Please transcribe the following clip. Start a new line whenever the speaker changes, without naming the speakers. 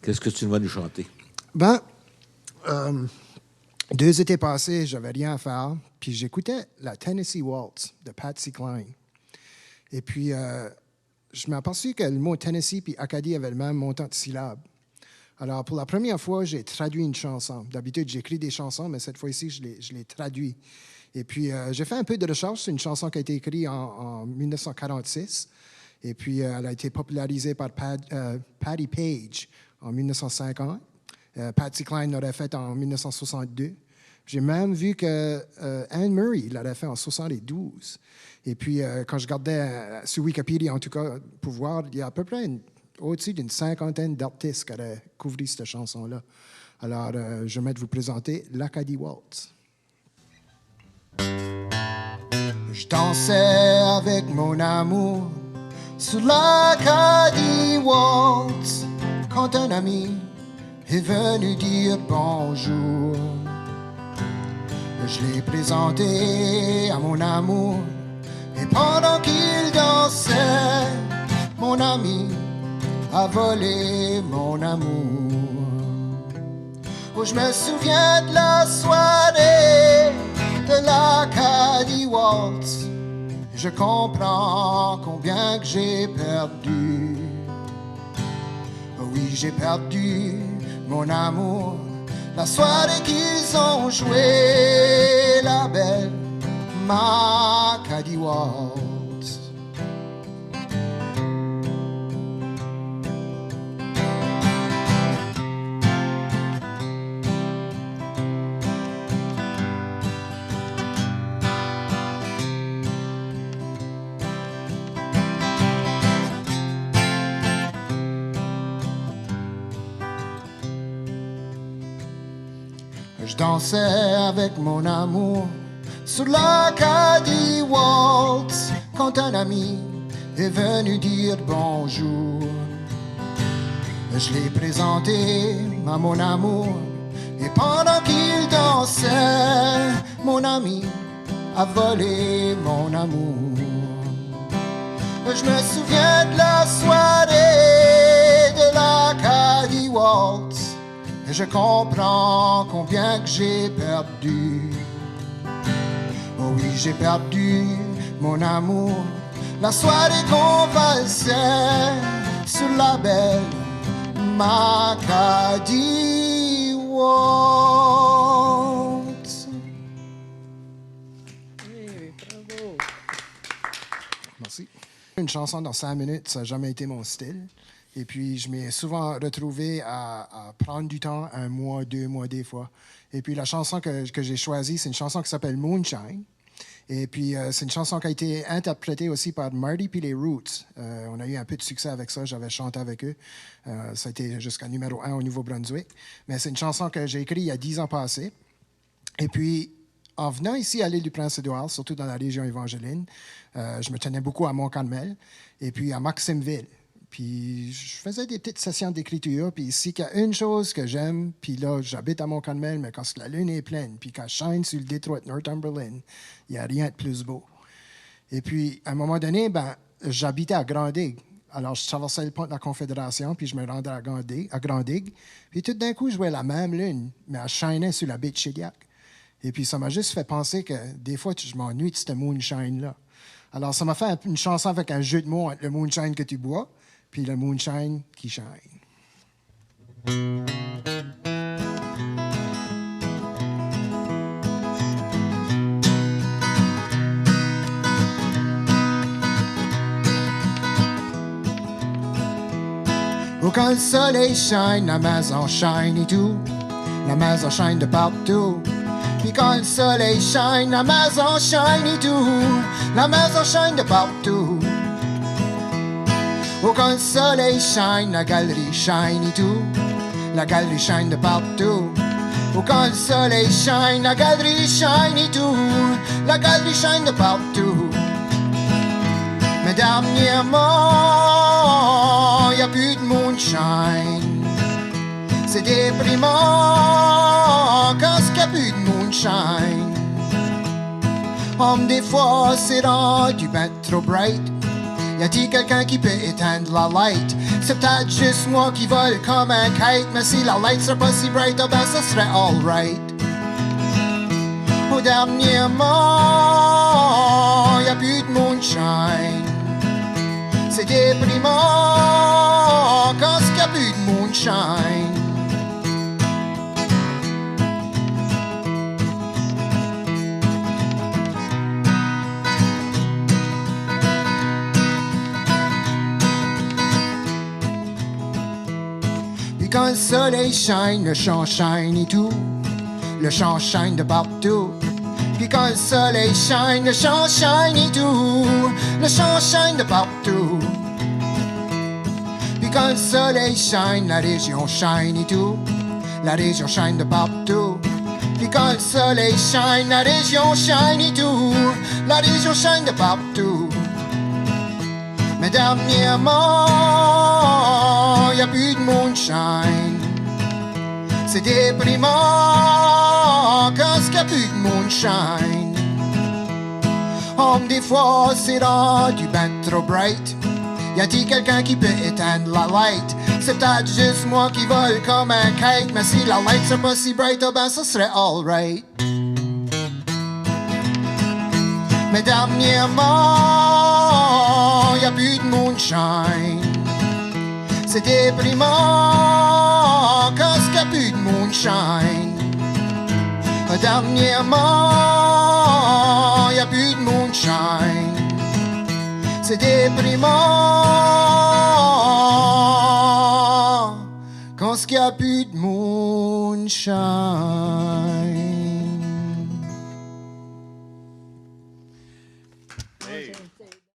Qu'est-ce que tu vas nous chanter?
Ben, 2 étés passés, j'avais rien à faire, puis j'écoutais la Tennessee Waltz de Patsy Cline. Et puis, je m'ai aperçu que le mot Tennessee puis Acadie avaient le même montant de syllabes. Alors, pour la première fois, j'ai traduit une chanson. D'habitude, j'écris des chansons, mais cette fois-ci, je l'ai traduit. Et puis, j'ai fait un peu de recherche. C'est une chanson qui a été écrite en 1946. Et puis, elle a été popularisée par Patti Page en 1950. Patsy Cline l'aurait faite en 1962. J'ai même vu que Anne Murray l'aurait fait en 1972. Et puis, quand je regardais sur Wikipédia, en tout cas, pour voir, il y a à peu près au-dessus d'une 50aine d'artistes qui auraient couvert cette chanson-là. Alors, je vais vous présenter l'Acadie Waltz. Je dansais avec mon amour sur l'Acadie Waltz quand un ami est venu dire bonjour. Je l'ai présenté à mon amour et pendant qu'il dansait, mon ami a volé mon amour. Oh, je me souviens de la soirée de l'Acadie Waltz. Je comprends combien que j'ai perdu. Oh oui, j'ai perdu mon amour. La soirée qu'ils ont joué, la belle Acadie Waltz. Je dansais avec mon amour sur l'Acadie Waltz quand un ami est venu dire bonjour. Je l'ai présenté à mon amour et pendant qu'il dansait, mon ami a volé mon amour. Je me souviens de la soirée de l'Acadie Waltz. Je comprends combien que j'ai perdu. Oh oui, j'ai perdu mon amour. La soirée qu'on valsait sur la belle Acadie Waltz.
Hey, bravo.
Merci. Une chanson dans 5 minutes, ça n'a jamais été mon style. Et puis, je m'ai souvent retrouvé à prendre du temps, 1 mois, 2 mois, des fois. Et puis, la chanson que j'ai choisie, c'est une chanson qui s'appelle Moonshine. Et puis, c'est une chanson qui a été interprétée aussi par Marty puis les Roots. On a eu un peu de succès avec ça. J'avais chanté avec eux. Ça a été jusqu'à numéro 1 au Nouveau-Brunswick. Mais c'est une chanson que j'ai écrite il y a 10 ans passés. Et puis, en venant ici à l'île du Prince-Édouard, surtout dans la région évangéline, je me tenais beaucoup à Mont-Carmel et puis à Maximeville. Puis je faisais des petites sessions d'écriture. Puis ici, qu'il y a une chose que j'aime, puis là, j'habite à Mont-Carmel, mais quand la lune est pleine, puis quand je shine sur le détroit de Northumberland, il n'y a rien de plus beau. Et puis, à un moment donné, j'habitais à Grand-Digue. Alors, je traversais le pont de la Confédération, puis je me rendais à Grand-Digue. Puis tout d'un coup, je voyais la même lune, mais elle shinait sur la baie de Shediac. Et puis, ça m'a juste fait penser que des fois, je m'ennuie de cette moonshine-là. Alors, ça m'a fait une chanson avec un jeu de mots entre le moonshine que tu bois puis le moonshine qui shine. Oh, quand le soleil shine, la maison shine et tout. La maison shine de partout. Puis quand le soleil shine, la maison shine et tout. La maison shine de partout. Oh, quand le soleil shine, la galerie shine et tout. La galerie shine de partout. Oh, quand le soleil shine, la galerie shine et tout. La galerie shine de partout. Mais dernièrement, y a plus de moonshine. C'est déprimant quand il n'y a plus de moonshine. Des fois, c'est rendu ben trop bright. Y a-t-il quelqu'un qui peut éteindre la light? C'est peut-être juste moi qui vole comme un kite, mais si la light serait pas si bright, oh ben ça serait alright. Au dernièrement, y a plus de moonshine. C'est déprimant quand il y a plus de moonshine. Puis quand le soleil shine, le champ shine et tout. Le champ shine de partout. Puis quand le soleil shine, le champ shine et tout. Le champ shine de partout. Puis quand le soleil shine, la région shine et tout. La région shine de partout. Puis quand le soleil shine, la région shine et tout. La région shine de partout. Mais dernièrement, y a plus de moonshine. C'est déprimant quand il y a plus de moonshine. Des fois c'est rendu ben trop bright. Y a-t-il quelqu'un qui peut éteindre la light? C'est peut-être juste moi qui vole comme un kite, mais si la light serait pas si bright, oh ben ça serait alright. Mais dernièrement, y a plus de moonshine. C'est déprimant quand il y a plus de moonshine. Dernièrement, y a plus de moonshine. C'est déprimant quand il y a plus de moonshine.